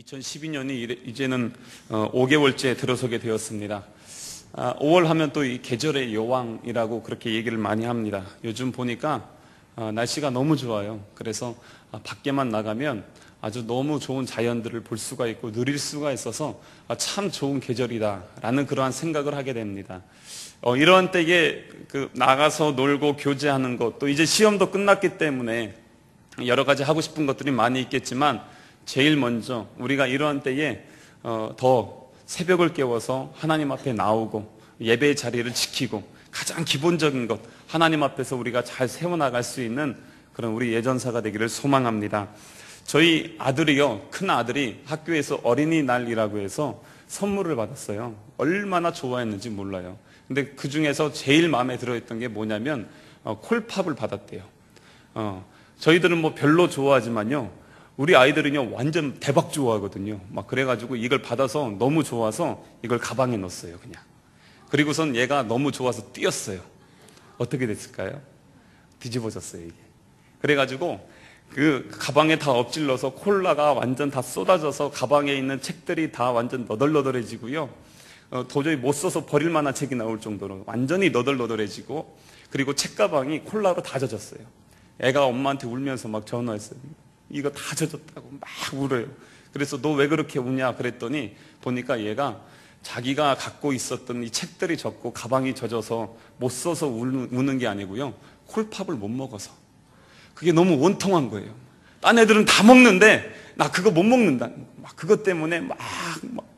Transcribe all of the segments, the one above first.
2012년이 이제는 5개월째 들어서게 되었습니다. 5월 하면 또 이 계절의 여왕이라고 그렇게 얘기를 많이 합니다. 요즘 보니까 날씨가 너무 좋아요. 그래서 밖에만 나가면 아주 너무 좋은 자연들을 볼 수가 있고 누릴 수가 있어서 참 좋은 계절이다라는 그러한 생각을 하게 됩니다. 이러한 때에 나가서 놀고 교제하는 것, 또 이제 시험도 끝났기 때문에 여러 가지 하고 싶은 것들이 많이 있겠지만 제일 먼저 우리가 이러한 때에 더 새벽을 깨워서 하나님 앞에 나오고 예배의 자리를 지키고 가장 기본적인 것, 하나님 앞에서 우리가 잘 세워나갈 수 있는 그런 우리 예전사가 되기를 소망합니다. 저희 아들이요, 큰 아들이 학교에서 어린이날이라고 해서 선물을 받았어요. 얼마나 좋아했는지 몰라요. 근데 그 중에서 제일 마음에 들어했던 게 뭐냐면 콜팝을 받았대요. 저희들은 뭐 별로 좋아하지만요, 우리 아이들은요 완전 대박 좋아하거든요. 막 그래가지고 이걸 받아서 너무 좋아서 이걸 가방에 넣었어요, 그냥. 그리고선 얘가 너무 좋아서 뛰었어요. 어떻게 됐을까요? 뒤집어졌어요, 이게. 그래가지고 그 가방에 다 엎질러서 콜라가 완전 다 쏟아져서 가방에 있는 책들이 다 완전 너덜너덜해지고요. 도저히 못 써서 버릴 만한 책이 나올 정도로 완전히 너덜너덜해지고, 그리고 책가방이 콜라로 다 젖었어요. 애가 엄마한테 울면서 막 전화했어요. 이거 다 젖었다고 막 울어요. 그래서 너 왜 그렇게 우냐 그랬더니 보니까 얘가 자기가 갖고 있었던 이 책들이 젖고 가방이 젖어서 못 써서 우는 게 아니고요, 콜팝을 못 먹어서. 그게 너무 원통한 거예요. 딴 애들은 다 먹는데 나 그거 못 먹는다. 막 그것 때문에 막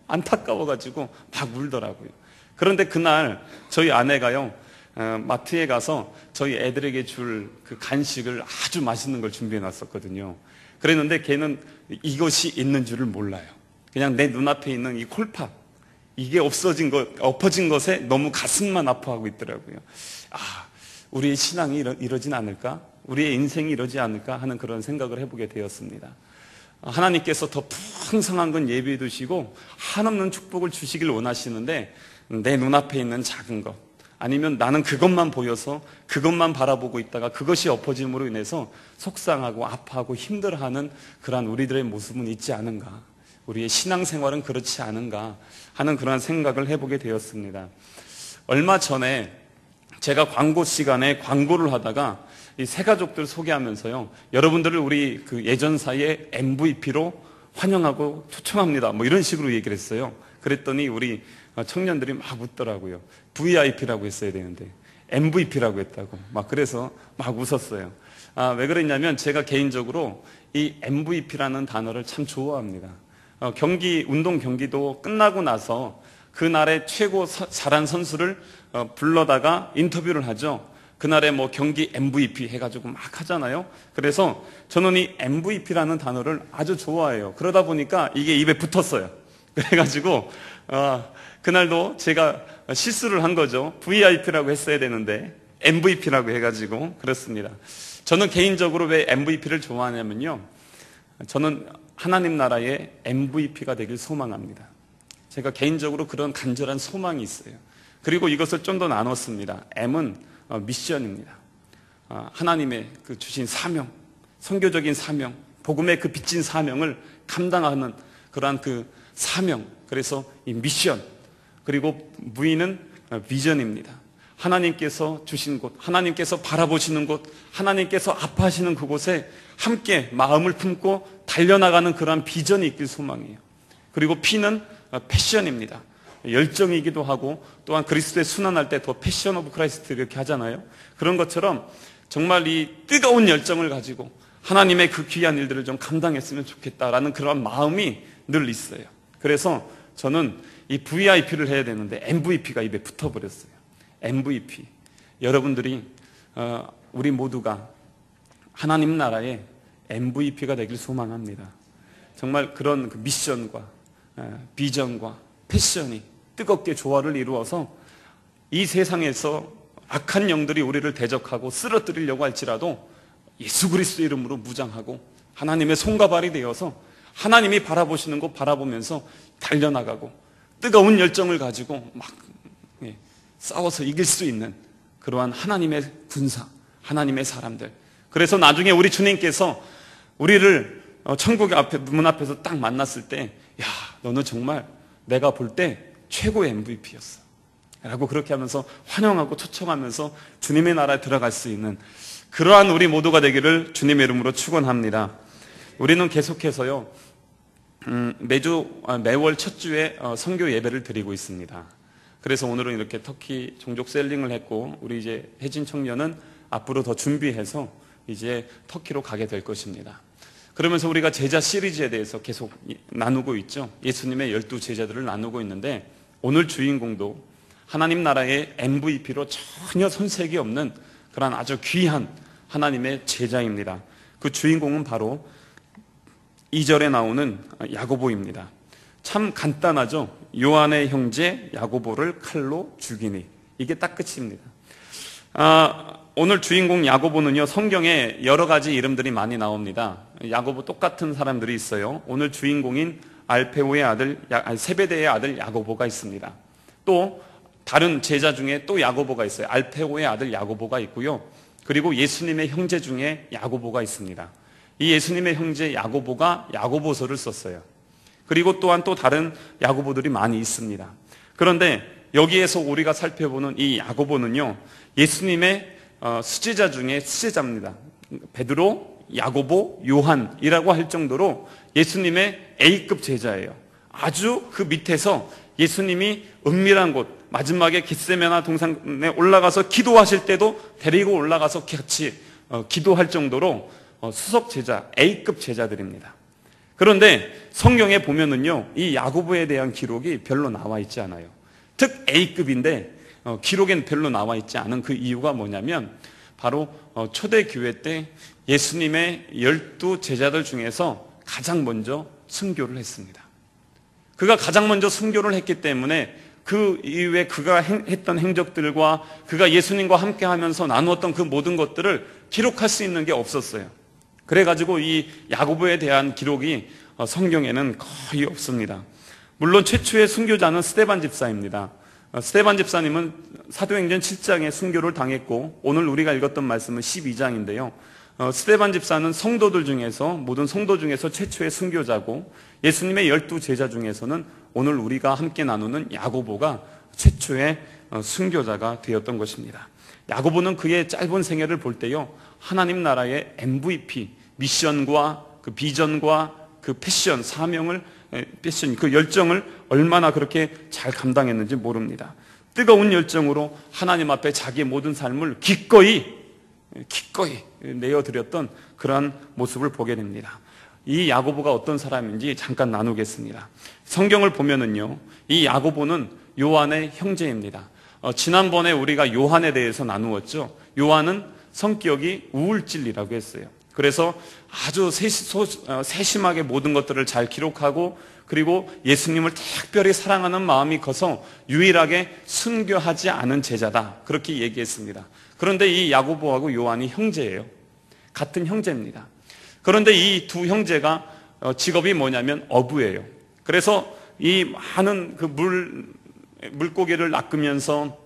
안타까워가지고 막 울더라고요. 그런데 그날 저희 아내가요, 마트에 가서 저희 애들에게 줄 그 간식을 아주 맛있는 걸 준비해 놨었거든요. 그랬는데 걔는 이것이 있는 줄을 몰라요. 그냥 내 눈앞에 있는 이 콜팝, 이게 엎어진 것에 너무 가슴만 아파하고 있더라고요. 우리의 신앙이 이러진 않을까? 우리의 인생이 이러지 않을까? 하는 그런 생각을 해보게 되었습니다. 하나님께서 더 풍성한 건 예비해 두시고 한없는 축복을 주시길 원하시는데, 내 눈앞에 있는 작은 것, 아니면 나는 그것만 보여서 그것만 바라보고 있다가 그것이 엎어짐으로 인해서 속상하고 아파하고 힘들어하는 그러한 우리들의 모습은 있지 않은가, 우리의 신앙생활은 그렇지 않은가 하는 그러한 생각을 해보게 되었습니다. 얼마 전에 제가 광고 시간에 광고를 하다가 이 새 가족들 소개하면서요, 여러분들을 우리 그 예전사의 MVP로 환영하고 초청합니다, 뭐 이런 식으로 얘기를 했어요. 그랬더니 우리 청년들이 막 웃더라고요. VIP라고 했어야 되는데 MVP라고 했다고. 막 그래서 막 웃었어요. 왜 그랬냐면 제가 개인적으로 이 MVP라는 단어를 참 좋아합니다. 운동 경기도 끝나고 나서 그날의 최고 잘한 선수를 불러다가 인터뷰를 하죠. 그날의 뭐 경기 MVP 해가지고 막 하잖아요. 그래서 저는 이 MVP라는 단어를 아주 좋아해요. 그러다 보니까 이게 입에 붙었어요. 그래가지고 그날도 제가 실수를 한 거죠. VIP라고 했어야 되는데 MVP라고 해가지고 그렇습니다. 저는 개인적으로 왜 MVP를 좋아하냐면요, 저는 하나님 나라의 MVP가 되길 소망합니다. 제가 개인적으로 그런 간절한 소망이 있어요. 그리고 이것을 좀 더 나눴습니다. M은 미션입니다. 하나님의 그 주신 사명, 선교적인 사명, 복음의 그 빚진 사명을 감당하는 그러한 그 사명, 그래서 이 미션. 그리고 V는 비전입니다. 하나님께서 주신 곳, 하나님께서 바라보시는 곳, 하나님께서 아파하시는 그곳에 함께 마음을 품고 달려나가는 그러한 비전이 있길 소망해요. 그리고 P는 패션입니다. 열정이기도 하고, 또한 그리스도의 순환할 때 더 패션 오브 크라이스트 이렇게 하잖아요. 그런 것처럼 정말 이 뜨거운 열정을 가지고 하나님의 그 귀한 일들을 좀 감당했으면 좋겠다라는 그런 마음이 늘 있어요. 그래서 저는 이 VIP를 해야 되는데 MVP가 입에 붙어버렸어요. MVP. 여러분들이 우리 모두가 하나님 나라의 MVP가 되길 소망합니다. 정말 그런 그 미션과 비전과 패션이 뜨겁게 조화를 이루어서 이 세상에서 악한 영들이 우리를 대적하고 쓰러뜨리려고 할지라도 예수 그리스도 이름으로 무장하고 하나님의 손과 발이 되어서 하나님이 바라보시는 곳 바라보면서 달려나가고 뜨거운 열정을 가지고 막 싸워서 이길 수 있는 그러한 하나님의 군사, 하나님의 사람들. 그래서 나중에 우리 주님께서 우리를 천국의 문 앞에서 딱 만났을 때, 야, 너는 정말 내가 볼 때 최고의 MVP였어 라고 그렇게 하면서 환영하고 초청하면서 주님의 나라에 들어갈 수 있는 그러한 우리 모두가 되기를 주님의 이름으로 축원합니다. 우리는 계속해서요 매월 첫 주에 선교 예배를 드리고 있습니다. 그래서 오늘은 이렇게 터키 종족 셀링을 했고, 우리 이제 혜진 청년은 앞으로 더 준비해서 이제 터키로 가게 될 것입니다. 그러면서 우리가 제자 시리즈에 대해서 계속 나누고 있죠. 예수님의 12 제자들을 나누고 있는데, 오늘 주인공도 하나님 나라의 MVP로 전혀 손색이 없는 그런 아주 귀한 하나님의 제자입니다. 그 주인공은 바로 2절에 나오는 야고보입니다. 참 간단하죠. 요한의 형제 야고보를 칼로 죽이니, 이게 딱 끝입니다. 오늘 주인공 야고보는요, 성경에 여러 가지 이름들이 많이 나옵니다. 야고보 똑같은 사람들이 있어요. 오늘 주인공인 알페오의 아들, 세베대의 아들 야고보가 있습니다. 또 다른 제자 중에 또 야고보가 있어요. 알페오의 아들 야고보가 있고요. 그리고 예수님의 형제 중에 야고보가 있습니다. 이 예수님의 형제 야고보가 야고보서를 썼어요. 그리고 또한 또 다른 야고보들이 많이 있습니다. 그런데 여기에서 우리가 살펴보는 이 야고보는요, 예수님의 수제자 중에 수제자입니다. 베드로, 야고보, 요한이라고 할 정도로 예수님의 A급 제자예요. 아주 그 밑에서 예수님이 은밀한 곳, 마지막에 겟세마네 동산에 올라가서 기도하실 때도 데리고 올라가서 같이 기도할 정도로 수석 제자, A급 제자들입니다. 그런데 성경에 보면은요, 이 야고보에 대한 기록이 별로 나와 있지 않아요. 특 A급인데 기록엔 별로 나와 있지 않은 그 이유가 뭐냐면, 바로 초대교회 때 예수님의 12 제자들 중에서 가장 먼저 순교를 했습니다. 그가 가장 먼저 순교를 했기 때문에 그 이후에 그가 했던 행적들과 그가 예수님과 함께 하면서 나누었던 그 모든 것들을 기록할 수 있는 게 없었어요. 그래가지고 이 야고보에 대한 기록이 성경에는 거의 없습니다. 물론 최초의 순교자는 스데반 집사입니다. 스데반 집사님은 사도행전 7장에 순교를 당했고, 오늘 우리가 읽었던 말씀은 12장인데요. 스데반 집사는 성도들 중에서, 모든 성도 중에서 최초의 순교자고, 예수님의 12 제자 중에서는 오늘 우리가 함께 나누는 야고보가 최초의 순교자가 되었던 것입니다. 야고보는 그의 짧은 생애를 볼 때요, 하나님 나라의 MVP, 미션과 그 비전과 그 패션, 그 열정을 얼마나 그렇게 잘 감당했는지 모릅니다. 뜨거운 열정으로 하나님 앞에 자기의 모든 삶을 기꺼이 내어드렸던 그러한 모습을 보게 됩니다. 이 야고보가 어떤 사람인지 잠깐 나누겠습니다. 성경을 보면은요, 이 야고보는 요한의 형제입니다. 지난번에 우리가 요한에 대해서 나누었죠. 요한은 성격이 우울질이라고 했어요. 그래서 아주 세심하게 모든 것들을 잘 기록하고, 그리고 예수님을 특별히 사랑하는 마음이 커서 유일하게 순교하지 않은 제자다, 그렇게 얘기했습니다. 그런데 이 야고보하고 요한이 형제예요. 같은 형제입니다. 그런데 이 두 형제가 직업이 뭐냐면 어부예요. 그래서 이 많은 그 물고기를 낚으면서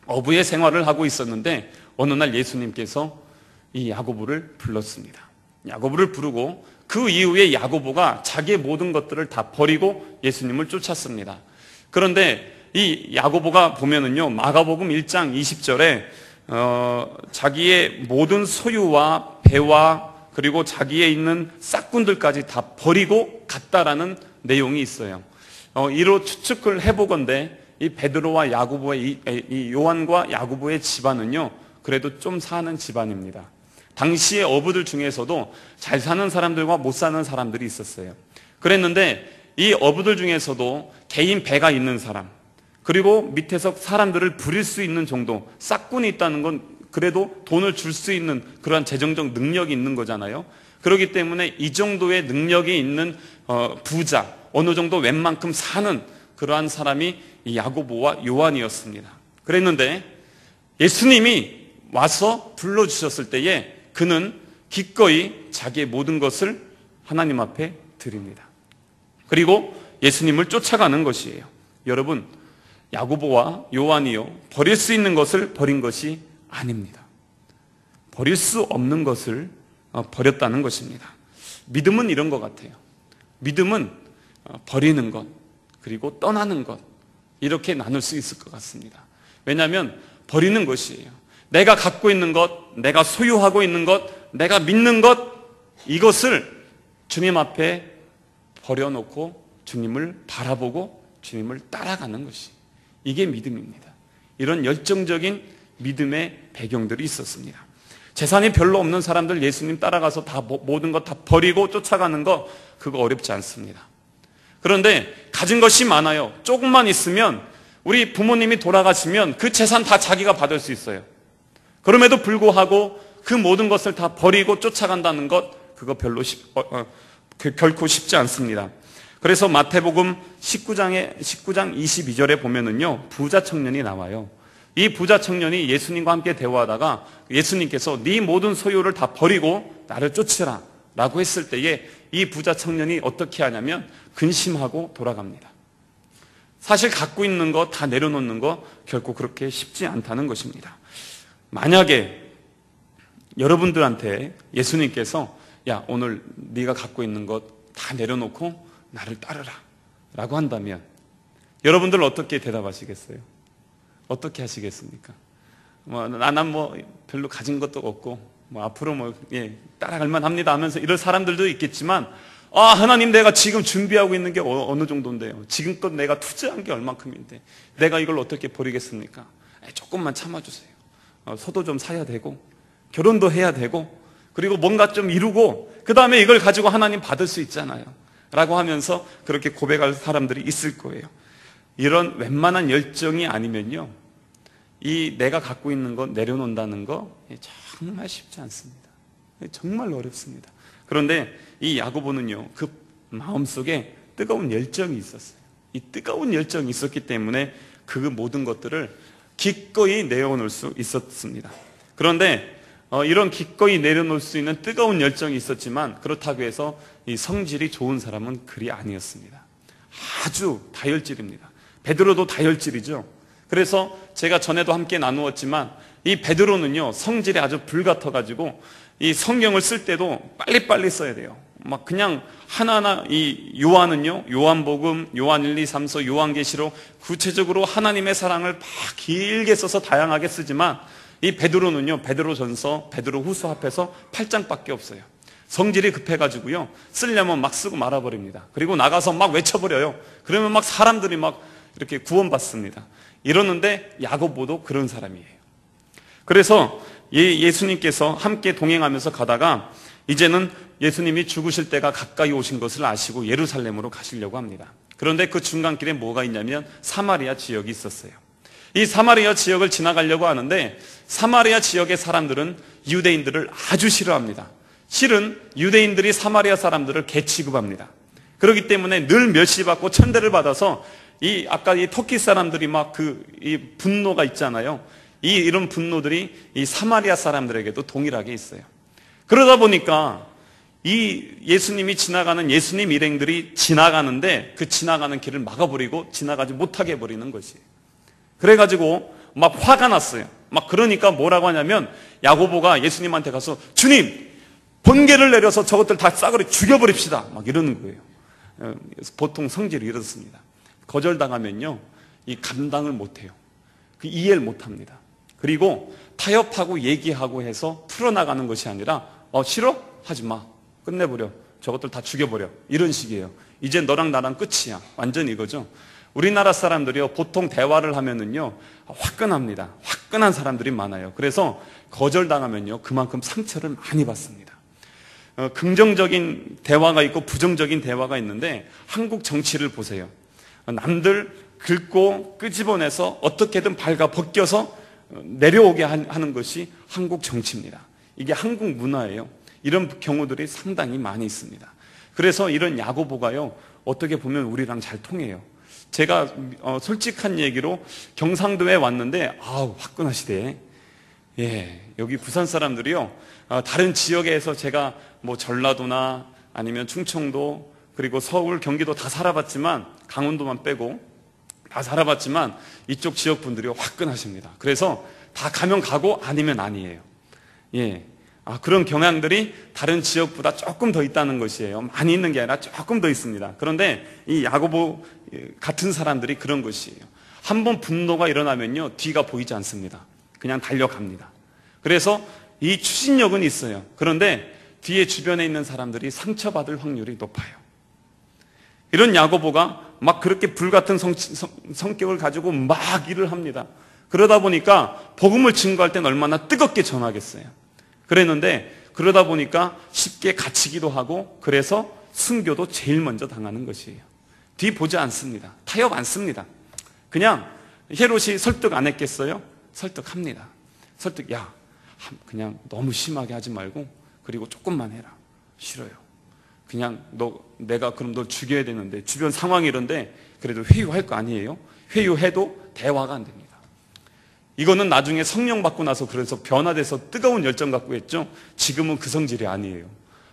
어부의 생활을 하고 있었는데, 어느 날 예수님께서 이 야고보를 불렀습니다. 야고보를 부르고 그 이후에 야고보가 자기의 모든 것들을 다 버리고 예수님을 쫓았습니다. 그런데 이 야고보가 보면은요, 마가복음 1장 20절에 자기의 모든 소유와 배와 그리고 자기의 있는 싹군들까지 다 버리고 갔다라는 내용이 있어요. 이로 추측을 해보건대 이 베드로와 야고보의 이 요한과 야고보의 집안은요, 그래도 좀 사는 집안입니다. 당시의 어부들 중에서도 잘 사는 사람들과 못 사는 사람들이 있었어요. 그랬는데 이 어부들 중에서도 개인 배가 있는 사람, 그리고 밑에서 사람들을 부릴 수 있는 정도, 싹군이 있다는 건 그래도 돈을 줄 수 있는 그런 재정적 능력이 있는 거잖아요. 그렇기 때문에 이 정도의 능력이 있는 부자, 어느 정도 웬만큼 사는 그러한 사람이 이 야고보와 요한이었습니다. 그랬는데 예수님이 와서 불러주셨을 때에 그는 기꺼이 자기의 모든 것을 하나님 앞에 드립니다. 그리고 예수님을 쫓아가는 것이에요. 여러분, 야고보와 요한이요, 버릴 수 있는 것을 버린 것이 아닙니다. 버릴 수 없는 것을 버렸다는 것입니다. 믿음은 이런 것 같아요. 믿음은 버리는 것, 그리고 떠나는 것, 이렇게 나눌 수 있을 것 같습니다. 왜냐하면 버리는 것이에요. 내가 갖고 있는 것, 내가 소유하고 있는 것, 내가 믿는 것, 이것을 주님 앞에 버려놓고 주님을 바라보고 주님을 따라가는 것이, 이게 믿음입니다. 이런 열정적인 믿음의 배경들이 있었습니다. 재산이 별로 없는 사람들 예수님 따라가서 다 모든 것 다 버리고 쫓아가는 거, 그거 어렵지 않습니다. 그런데 가진 것이 많아요. 조금만 있으면, 우리 부모님이 돌아가시면 그 재산 다 자기가 받을 수 있어요. 그럼에도 불구하고 그 모든 것을 다 버리고 쫓아간다는 것, 그거 결코 쉽지 않습니다. 그래서 마태복음 19장 22절에 보면은요, 부자 청년이 나와요. 이 부자 청년이 예수님과 함께 대화하다가 예수님께서 네 모든 소유를 다 버리고 나를 쫓으라 라고 했을 때에 이 부자 청년이 어떻게 하냐면 근심하고 돌아갑니다. 사실 갖고 있는 거 다 내려놓는 거 결코 그렇게 쉽지 않다는 것입니다. 만약에 여러분들한테 예수님께서 야, 오늘 네가 갖고 있는 것 다 내려놓고 나를 따르라 라고 한다면 여러분들 어떻게 대답하시겠어요? 어떻게 하시겠습니까? 난 별로 가진 것도 없고 앞으로 따라갈 만합니다 하면서 이럴 사람들도 있겠지만, 하나님, 내가 지금 준비하고 있는 게 어느 정도인데요? 지금껏 내가 투자한 게 얼만큼인데 내가 이걸 어떻게 버리겠습니까? 조금만 참아주세요. 소도 좀 사야 되고 결혼도 해야 되고 그리고 뭔가 좀 이루고 그 다음에 이걸 가지고 하나님 받을 수 있잖아요 라고 하면서 그렇게 고백할 사람들이 있을 거예요. 이런 웬만한 열정이 아니면요, 이 내가 갖고 있는 거 내려놓는다는 거 정말 쉽지 않습니다. 정말 어렵습니다. 그런데 이 야고보는요, 그 마음속에 뜨거운 열정이 있었어요. 이 뜨거운 열정이 있었기 때문에 그 모든 것들을 기꺼이 내어놓을 수 있었습니다. 그런데 이런 기꺼이 내려놓을 수 있는 뜨거운 열정이 있었지만 그렇다고 해서 이 성질이 좋은 사람은 그리 아니었습니다. 아주 다혈질입니다. 베드로도 다혈질이죠. 그래서 제가 전에도 함께 나누었지만 이 베드로는요, 성질이 아주 불같아가지고 이 성경을 쓸 때도 빨리빨리 써야 돼요. 막 그냥 하나하나, 이 요한은요, 요한복음, 요한 1, 2, 3서, 요한계시록 구체적으로 하나님의 사랑을 막 길게 써서 다양하게 쓰지만 이 베드로는요, 베드로전서, 베드로후서 합해서 8장밖에 없어요. 성질이 급해가지고요, 쓰려면 막 쓰고 말아버립니다. 그리고 나가서 막 외쳐버려요. 그러면 막 사람들이 막 이렇게 구원받습니다. 이러는데 야고보도 그런 사람이에요. 그래서 예수님께서 함께 동행하면서 가다가 이제는 예수님이 죽으실 때가 가까이 오신 것을 아시고 예루살렘으로 가시려고 합니다. 그런데 그 중간길에 뭐가 있냐면 사마리아 지역이 있었어요. 이 사마리아 지역을 지나가려고 하는데 사마리아 지역의 사람들은 유대인들을 아주 싫어합니다. 실은 유대인들이 사마리아 사람들을 개 취급합니다. 그렇기 때문에 늘 멸시받고 천대를 받아서 아까 이 터키 사람들이 막 이 분노가 있잖아요. 이런 분노들이 이 사마리아 사람들에게도 동일하게 있어요. 그러다 보니까 이 예수님이 지나가는 예수님 일행들이 지나가는데 그 지나가는 길을 막아버리고 지나가지 못하게 해버리는 것이에요. 그래가지고 막 화가 났어요. 막 그러니까 뭐라고 하냐면 야고보가 예수님한테 가서 주님, 번개를 내려서 저것들 다 싸그리 죽여버립시다. 막 이러는 거예요. 보통 성질이 이렇습니다. 거절당하면요, 이 감당을 못해요. 그 이해를 못합니다. 그리고 타협하고 얘기하고 해서 풀어나가는 것이 아니라 싫어? 하지 마. 끝내버려. 저것들 다 죽여버려. 이런 식이에요. 이제 너랑 나랑 끝이야. 완전 이거죠. 우리나라 사람들이요, 보통 대화를 하면은요, 화끈합니다. 화끈한 사람들이 많아요. 그래서 거절당하면요, 그만큼 상처를 많이 받습니다. 긍정적인 대화가 있고 부정적인 대화가 있는데 한국 정치를 보세요. 남들 긁고 끄집어내서 어떻게든 발가 벗겨서 내려오게 하는 것이 한국 정치입니다. 이게 한국 문화예요. 이런 경우들이 상당히 많이 있습니다. 그래서 이런 야고보가요, 어떻게 보면 우리랑 잘 통해요. 제가 솔직한 얘기로 경상도에 왔는데 화끈하시대. 여기 부산 사람들이요, 다른 지역에서 제가 뭐 전라도나 아니면 충청도 그리고 서울, 경기도 다 살아봤지만, 강원도만 빼고 다 살아봤지만 이쪽 지역 분들이 화끈하십니다. 그래서 다 가면 가고 아니면 아니에요. 그런 경향들이 다른 지역보다 조금 더 있다는 것이에요. 많이 있는 게 아니라 조금 더 있습니다. 그런데 이 야고보 같은 사람들이 그런 것이에요. 한번 분노가 일어나면요, 뒤가 보이지 않습니다. 그냥 달려갑니다. 그래서 이 추진력은 있어요. 그런데 뒤에 주변에 있는 사람들이 상처받을 확률이 높아요. 이런 야고보가 막 그렇게 불같은 성격을 가지고 막 일을 합니다. 그러다 보니까 복음을 증거할 때는 얼마나 뜨겁게 전하겠어요. 그랬는데 그러다 보니까 쉽게 갇히기도 하고, 그래서 순교도 제일 먼저 당하는 것이에요. 뒤 보지 않습니다. 타협 안 씁니다. 그냥 헤롯이 설득 안 했겠어요? 설득합니다. 야, 그냥 너무 심하게 하지 말고, 그리고 조금만 해라. 싫어요. 그냥 내가 그럼 너 죽여야 되는데, 주변 상황이 이런데 그래도 회유할 거 아니에요? 회유해도 대화가 안 됩니다. 이거는 나중에 성령 받고 나서 그래서 변화돼서 뜨거운 열정 갖고 했죠. 지금은 그 성질이 아니에요.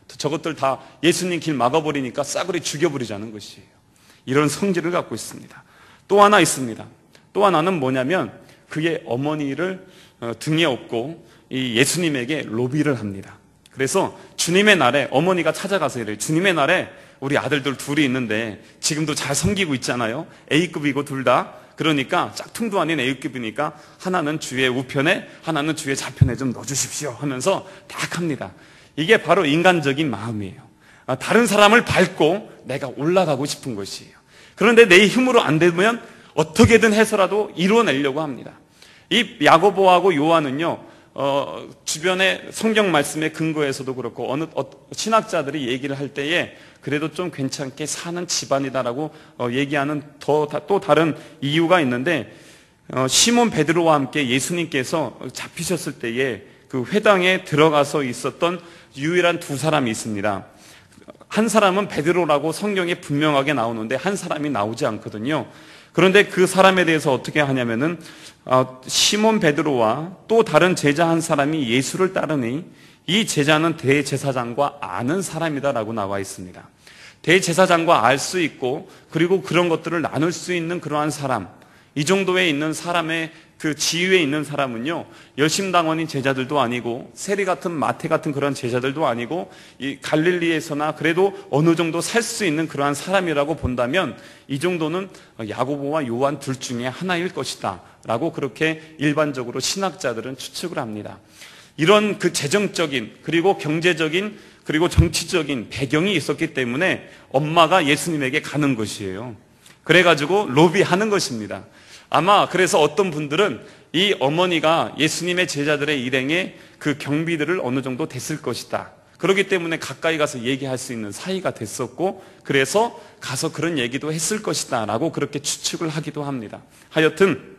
저것들 다 예수님 길 막아버리니까 싸그리 죽여버리자는 것이에요. 이런 성질을 갖고 있습니다. 또 하나 있습니다. 또 하나는 뭐냐면, 그의 어머니를 등에 업고 이 예수님에게 로비를 합니다. 그래서 주님의 날에 어머니가 찾아가서 이래요. 주님의 날에 우리 아들들 둘이 있는데 지금도 잘 섬기고 있잖아요. A급이고 둘 다. 그러니까 짝퉁도 아닌 A급이니까 하나는 주의 우편에, 하나는 주의 좌편에 좀 넣어주십시오 하면서 딱 합니다. 이게 바로 인간적인 마음이에요. 다른 사람을 밟고 내가 올라가고 싶은 것이에요. 그런데 내 힘으로 안 되면 어떻게든 해서라도 이루어내려고 합니다. 이 야고보하고 요한은요, 주변의 성경 말씀의 근거에서도 그렇고 신학자들이 얘기를 할 때에 그래도 좀 괜찮게 사는 집안이다라고 얘기하는 또 다른 이유가 있는데, 시몬 베드로와 함께 예수님께서 잡히셨을 때에 그 회당에 들어가서 있었던 유일한 두 사람이 있습니다. 한 사람은 베드로라고 성경에 분명하게 나오는데 한 사람이 나오지 않거든요. 그런데 그 사람에 대해서 어떻게 하냐면은 시몬 베드로와 또 다른 제자 한 사람이 예수를 따르니 이 제자는 대제사장과 아는 사람이다라고 나와 있습니다. 대제사장과 알 수 있고, 그리고 그런 것들을 나눌 수 있는 그러한 사람, 이 정도에 있는 사람의 그 지위에 있는 사람은요, 열심당원인 제자들도 아니고 세리 같은 마태 같은 그런 제자들도 아니고, 이 갈릴리에서나 그래도 어느 정도 살 수 있는 그러한 사람이라고 본다면 이 정도는 야고보와 요한 둘 중에 하나일 것이다 라고 그렇게 일반적으로 신학자들은 추측을 합니다. 이런 그 재정적인, 그리고 경제적인, 그리고 정치적인 배경이 있었기 때문에 엄마가 예수님에게 가는 것이에요. 그래가지고 로비하는 것입니다. 아마 그래서 어떤 분들은 이 어머니가 예수님의 제자들의 일행에 그 경비들을 어느 정도 됐을 것이다. 그렇기 때문에 가까이 가서 얘기할 수 있는 사이가 됐었고, 그래서 가서 그런 얘기도 했을 것이다 라고 그렇게 추측을 하기도 합니다. 하여튼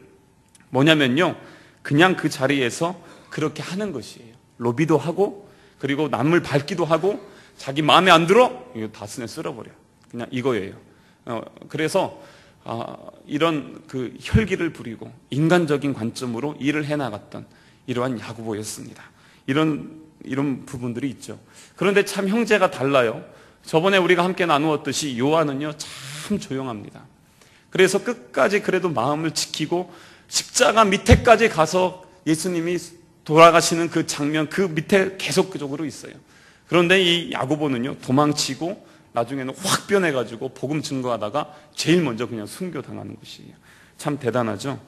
뭐냐면요, 그냥 그 자리에서 그렇게 하는 것이에요. 로비도 하고, 그리고 남을 밟기도 하고, 자기 마음에 안 들어? 이거 다 쓸어버려. 그냥 이거예요. 그래서 이런 그 혈기를 부리고 인간적인 관점으로 일을 해나갔던 이러한 야고보였습니다. 이런 부분들이 있죠. 그런데 참 형제가 달라요. 저번에 우리가 함께 나누었듯이 요한은요, 참 조용합니다. 그래서 끝까지 그래도 마음을 지키고 십자가 밑에까지 가서 예수님이 돌아가시는 그 장면, 그 밑에 계속적으로 있어요. 그런데 이 야고보는요, 도망치고 나중에는 확 변해가지고 복음 증거하다가 제일 먼저 그냥 순교당하는 것이에요. 참 대단하죠.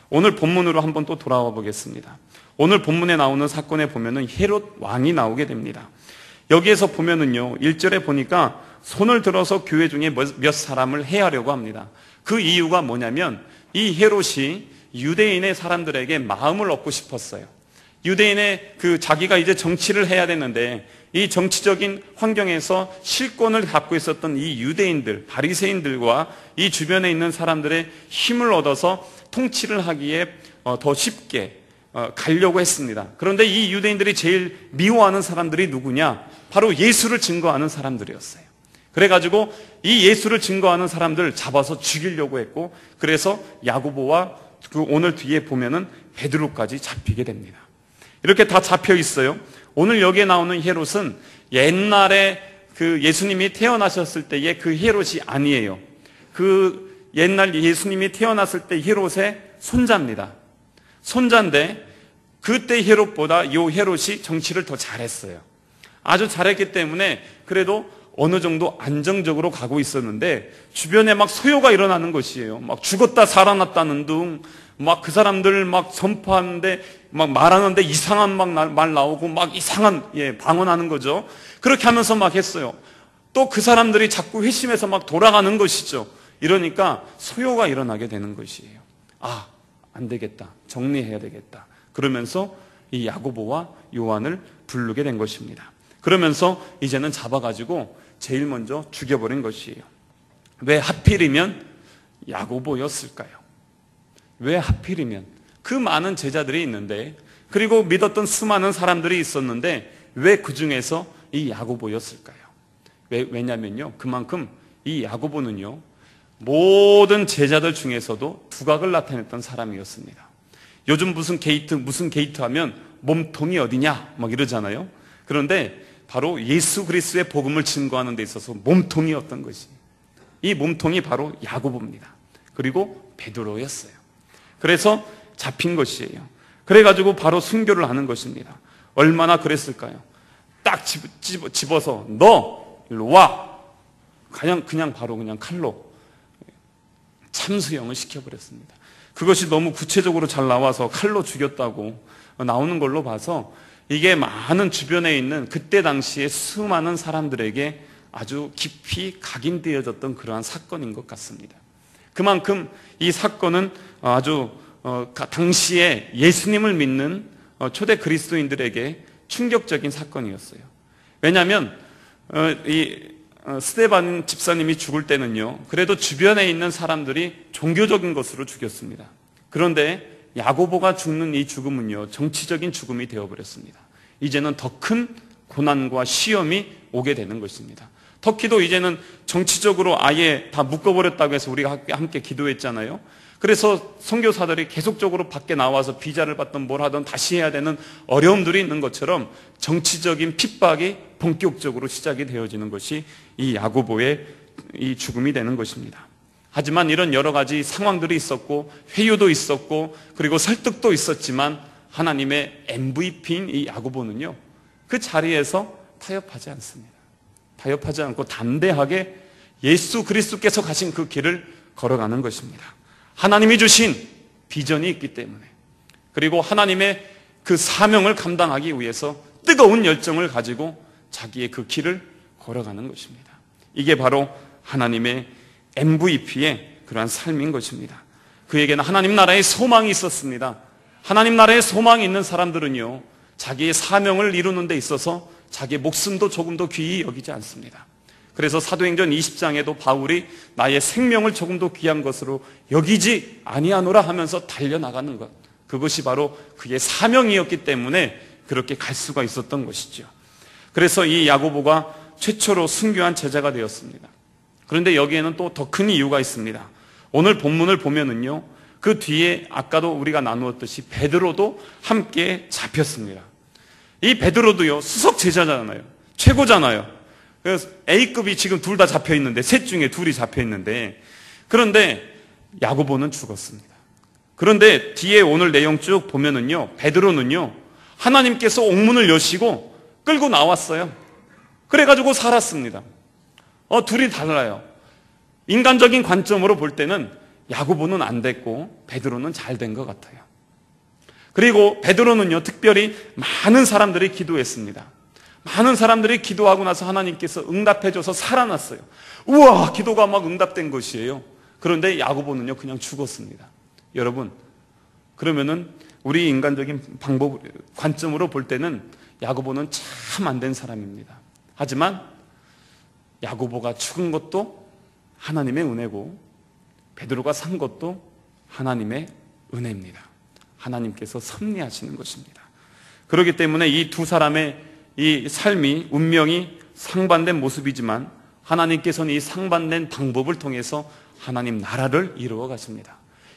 오늘 본문으로 한번 또 돌아와 보겠습니다. 오늘 본문에 나오는 사건에 보면은 헤롯 왕이 나오게 됩니다. 여기에서 보면은요, 1절에 보니까 손을 들어서 교회 중에 몇 사람을 해하려고 합니다. 그 이유가 뭐냐면 이 헤롯이 유대인의 사람들에게 마음을 얻고 싶었어요. 유대인의 자기가 이제 정치를 해야 되는데 이 정치적인 환경에서 실권을 갖고 있었던 이 유대인들, 바리새인들과 이 주변에 있는 사람들의 힘을 얻어서 통치를 하기에 더 쉽게 가려고 했습니다. 그런데 이 유대인들이 제일 미워하는 사람들이 누구냐? 바로 예수를 증거하는 사람들이었어요. 그래가지고 이 예수를 증거하는 사람들 잡아서 죽이려고 했고, 그래서 야고보와 오늘 뒤에 보면은 베드로까지 잡히게 됩니다. 이렇게 다 잡혀 있어요. 오늘 여기에 나오는 헤롯은 옛날에 그 예수님이 태어나셨을 때의 그 헤롯이 아니에요. 그 옛날 예수님이 태어났을 때 헤롯의 손자입니다. 손자인데 그때 헤롯보다 요 헤롯이 정치를 더 잘했어요. 아주 잘했기 때문에 그래도 어느 정도 안정적으로 가고 있었는데 주변에 막 소요가 일어나는 것이에요. 막 죽었다 살아났다는 둥, 막 그 사람들 막 선포하는데 막 말하는데 이상한 막 말 나오고 막 이상한 방언하는 거죠. 그렇게 하면서 막 했어요. 또 그 사람들이 자꾸 회심해서 막 돌아가는 것이죠. 이러니까 소요가 일어나게 되는 것이에요. 아, 안 되겠다. 정리해야 되겠다. 그러면서 이 야고보와 요한을 부르게 된 것입니다. 그러면서 이제는 잡아가지고 제일 먼저 죽여버린 것이에요. 왜 하필이면 야고보였을까요? 왜 하필이면? 그 많은 제자들이 있는데, 그리고 믿었던 수많은 사람들이 있었는데 왜 그 중에서 이 야고보였을까요? 왜냐면요, 그만큼 이 야고보는요, 모든 제자들 중에서도 두각을 나타냈던 사람이었습니다. 요즘 무슨 게이트 하면 몸통이 어디냐 막 이러잖아요. 그런데 바로 예수 그리스도의 복음을 증거하는 데 있어서 몸통이었던 것이, 이 몸통이 바로 야고보입니다. 그리고 베드로였어요. 그래서 잡힌 것이에요. 그래가지고 바로 순교를 하는 것입니다. 얼마나 그랬을까요? 딱 집어서 너 일로 와, 그냥 바로 칼로 참수형을 시켜버렸습니다. 그것이 너무 구체적으로 잘 나와서 칼로 죽였다고 나오는 걸로 봐서 이게 많은 주변에 있는 그때 당시에 수많은 사람들에게 아주 깊이 각인되어졌던 그러한 사건인 것 같습니다. 그만큼 이 사건은 아주 당시에 예수님을 믿는 초대 그리스도인들에게 충격적인 사건이었어요. 왜냐하면 스데반 집사님이 죽을 때는요, 그래도 주변에 있는 사람들이 종교적인 것으로 죽였습니다. 그런데 야고보가 죽는 이 죽음은요, 정치적인 죽음이 되어버렸습니다. 이제는 더 큰 고난과 시험이 오게 되는 것입니다. 터키도 이제는 정치적으로 아예 다 묶어버렸다고 해서 우리가 함께 기도했잖아요. 그래서 선교사들이 계속적으로 밖에 나와서 비자를 받든 뭘 하든 다시 해야 되는 어려움들이 있는 것처럼 정치적인 핍박이 본격적으로 시작이 되어지는 것이 이 야고보의 이 죽음이 되는 것입니다. 하지만 이런 여러 가지 상황들이 있었고 회유도 있었고 그리고 설득도 있었지만 하나님의 MVP인 이 야고보는요, 그 자리에서 타협하지 않습니다. 타협하지 않고 담대하게 예수 그리스도께서 가신 그 길을 걸어가는 것입니다. 하나님이 주신 비전이 있기 때문에, 그리고 하나님의 그 사명을 감당하기 위해서 뜨거운 열정을 가지고 자기의 그 길을 걸어가는 것입니다. 이게 바로 하나님의 MVP의 그러한 삶인 것입니다. 그에게는 하나님 나라의 소망이 있었습니다. 하나님 나라의 소망이 있는 사람들은요, 자기의 사명을 이루는 데 있어서 자기의 목숨도 조금도 귀히 여기지 않습니다. 그래서 사도행전 20장에도 바울이 나의 생명을 조금도 귀한 것으로 여기지 아니하노라 하면서 달려나가는 것, 그것이 바로 그의 사명이었기 때문에 그렇게 갈 수가 있었던 것이죠. 그래서 이 야고보가 최초로 순교한 제자가 되었습니다. 그런데 여기에는 또 더 큰 이유가 있습니다. 오늘 본문을 보면은요, 그 뒤에 아까도 우리가 나누었듯이 베드로도 함께 잡혔습니다. 이 베드로도요, 수석 제자잖아요. 최고잖아요. 그래서 A급이 지금 둘 다 잡혀 있는데, 셋 중에 둘이 잡혀 있는데, 그런데 야고보는 죽었습니다. 그런데 뒤에 오늘 내용 쭉 보면은요, 베드로는요, 하나님께서 옥문을 여시고 끌고 나왔어요. 그래가지고 살았습니다. 둘이 달라요. 인간적인 관점으로 볼 때는 야고보는 안 됐고 베드로는 잘 된 것 같아요. 그리고 베드로는요, 특별히 많은 사람들이 기도했습니다. 많은 사람들이 기도하고 나서 하나님께서 응답해줘서 살아났어요. 우와, 기도가 막 응답된 것이에요. 그런데 야고보는요, 그냥 죽었습니다. 여러분, 그러면은 우리 인간적인 관점으로 볼 때는 야고보는 참 안 된 사람입니다. 하지만 야고보가 죽은 것도 하나님의 은혜고 베드로가 산 것도 하나님의 은혜입니다. 하나님께서 섭리하시는 것입니다. 그렇기 때문에 이 두 사람의 이 삶이, 운명이 상반된 모습이지만 하나님께서는 이 상반된 방법을 통해서 하나님 나라를 이루어 가십니다.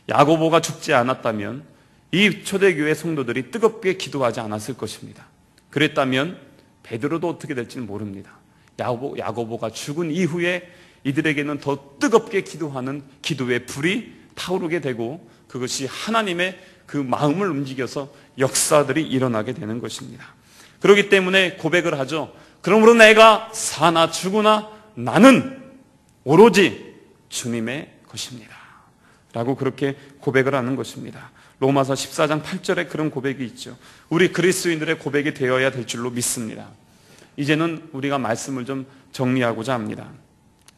야고보가 죽지 않았다면 이 초대교회 성도들이 뜨겁게 기도하지 않았을 것입니다. 그랬다면 베드로도 어떻게 될지는 모릅니다. 야고보가 죽은 이후에 이들에게는 더 뜨겁게 기도하는 기도의 불이 타오르게 되고 그것이 하나님의 그 마음을 움직여서 역사들이 일어나게 되는 것입니다. 그렇기 때문에 고백을 하죠. 그러므로 내가 사나 죽으나 나는 오로지 주님의 것입니다 라고 그렇게 고백을 하는 것입니다. 로마서 14장 8절에 그런 고백이 있죠. 우리 그리스도인들의 고백이 되어야 될 줄로 믿습니다. 이제는 우리가 말씀을 좀 정리하고자 합니다.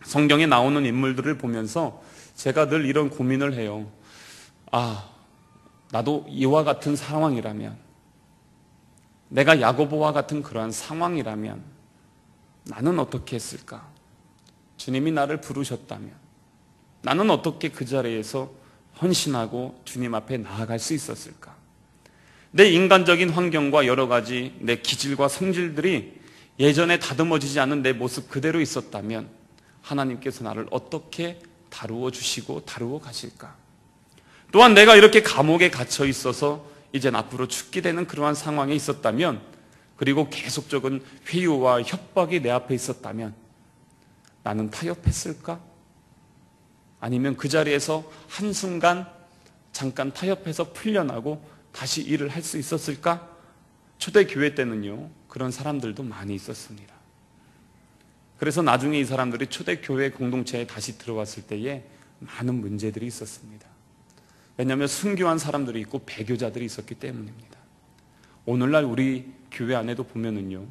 성경에 나오는 인물들을 보면서 제가 늘 이런 고민을 해요. 나도 이와 같은 상황이라면, 내가 야고보와 같은 그러한 상황이라면 나는 어떻게 했을까? 주님이 나를 부르셨다면 나는 어떻게 그 자리에서 헌신하고 주님 앞에 나아갈 수 있었을까? 내 인간적인 환경과 여러 가지 내 기질과 성질들이 예전에 다듬어지지 않은 내 모습 그대로 있었다면 하나님께서 나를 어떻게 다루어 주시고 다루어 가실까? 또한 내가 이렇게 감옥에 갇혀 있어서 이젠 앞으로 죽게 되는 그러한 상황에 있었다면, 그리고 계속적인 회유와 협박이 내 앞에 있었다면 나는 타협했을까? 아니면 그 자리에서 한순간 잠깐 타협해서 풀려나고 다시 일을 할 수 있었을까? 초대교회 때는요, 그런 사람들도 많이 있었습니다. 그래서 나중에 이 사람들이 초대교회 공동체에 다시 들어왔을 때에 많은 문제들이 있었습니다. 왜냐하면 순교한 사람들이 있고 배교자들이 있었기 때문입니다. 오늘날 우리 교회 안에도 보면은요,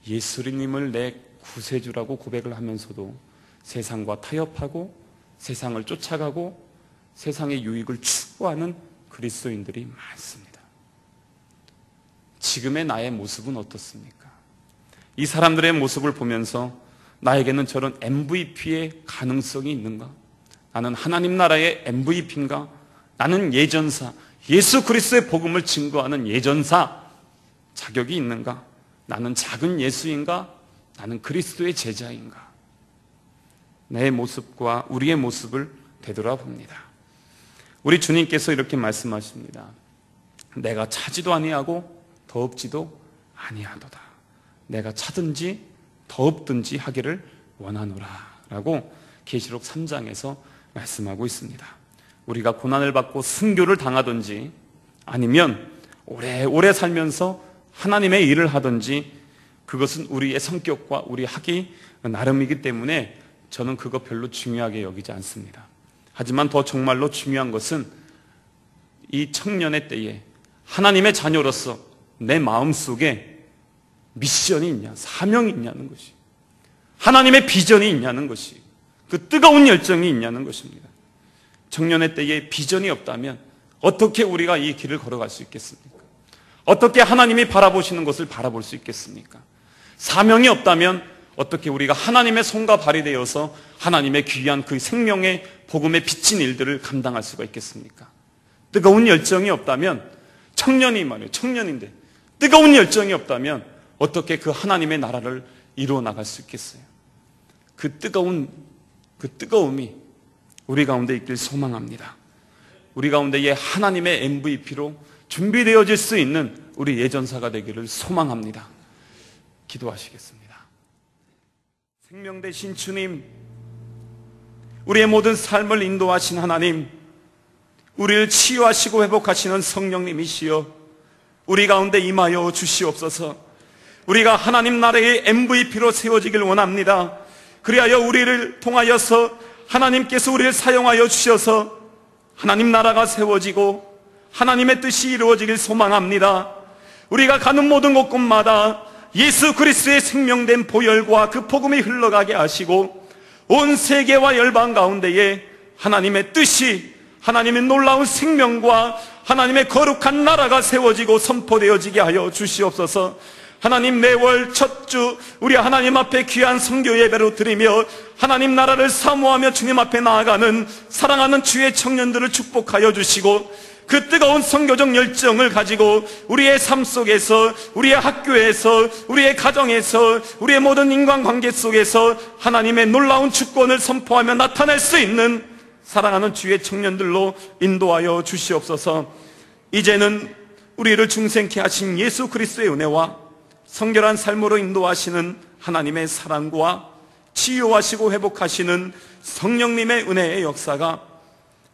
예수님을 내 구세주라고 고백을 하면서도 세상과 타협하고 세상을 쫓아가고 세상의 유익을 추구하는 그리스도인들이 많습니다. 지금의 나의 모습은 어떻습니까? 이 사람들의 모습을 보면서 나에게는 저런 MVP의 가능성이 있는가? 나는 하나님 나라의 MVP인가? 나는 예전사, 예수 그리스도의 복음을 증거하는 예전사 자격이 있는가? 나는 작은 예수인가? 나는 그리스도의 제자인가? 내 모습과 우리의 모습을 되돌아봅니다. 우리 주님께서 이렇게 말씀하십니다. 내가 차지도 아니하고 더 없지도 아니하도다. 내가 차든지 더 없든지 하기를 원하노라 라고 계시록 3장에서 말씀하고 있습니다. 우리가 고난을 받고 순교를 당하든지 아니면 오래오래 살면서 하나님의 일을 하든지 그것은 우리의 성격과 우리 하기 나름이기 때문에 저는 그거 별로 중요하게 여기지 않습니다. 하지만 더 정말로 중요한 것은 이 청년의 때에 하나님의 자녀로서 내 마음속에 미션이 있냐, 사명이 있냐는 것이, 하나님의 비전이 있냐는 것이, 그 뜨거운 열정이 있냐는 것입니다. 청년의 때에 비전이 없다면 어떻게 우리가 이 길을 걸어갈 수 있겠습니까? 어떻게 하나님이 바라보시는 것을 바라볼 수 있겠습니까? 사명이 없다면 어떻게 우리가 하나님의 손과 발이 되어서 하나님의 귀한 그 생명의 복음에 비친 일들을 감당할 수가 있겠습니까? 뜨거운 열정이 없다면, 청년이 말이에요, 청년인데 뜨거운 열정이 없다면 어떻게 그 하나님의 나라를 이루어 나갈 수 있겠어요? 그 뜨거움이 우리 가운데 있길 소망합니다. 우리 가운데에 하나님의 MVP로 준비되어질 수 있는 우리 예전사가 되기를 소망합니다. 기도하시겠습니다. 생명 되신 주님, 우리의 모든 삶을 인도하신 하나님, 우리를 치유하시고 회복하시는 성령님이시여, 우리 가운데 임하여 주시옵소서. 우리가 하나님 나라의 MVP로 세워지길 원합니다. 그리하여 우리를 통하여서 하나님께서 우리를 사용하여 주셔서 하나님 나라가 세워지고 하나님의 뜻이 이루어지길 소망합니다. 우리가 가는 모든 곳곳마다 예수 그리스도의 생명된 보혈과 그 복음이 흘러가게 하시고 온 세계와 열방 가운데에 하나님의 뜻이, 하나님의 놀라운 생명과 하나님의 거룩한 나라가 세워지고 선포되어지게 하여 주시옵소서. 하나님, 매월 첫 주 우리 하나님 앞에 귀한 선교 예배로 드리며 하나님 나라를 사모하며 주님 앞에 나아가는 사랑하는 주의 청년들을 축복하여 주시고, 그 뜨거운 선교적 열정을 가지고 우리의 삶 속에서, 우리의 학교에서, 우리의 가정에서, 우리의 모든 인간관계 속에서 하나님의 놀라운 주권을 선포하며 나타낼 수 있는 사랑하는 주의 청년들로 인도하여 주시옵소서. 이제는 우리를 중생케 하신 예수 그리스도의 은혜와 성결한 삶으로 인도하시는 하나님의 사랑과 치유하시고 회복하시는 성령님의 은혜의 역사가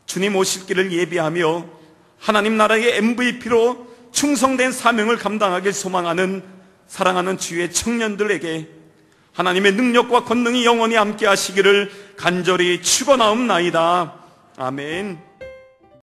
주님 오실 길을 예비하며 하나님 나라의 MVP로 충성된 사명을 감당하길 소망하는 사랑하는 주의 청년들에게 하나님의 능력과 권능이 영원히 함께 하시기를 간절히 축원하옵나이다. 아멘.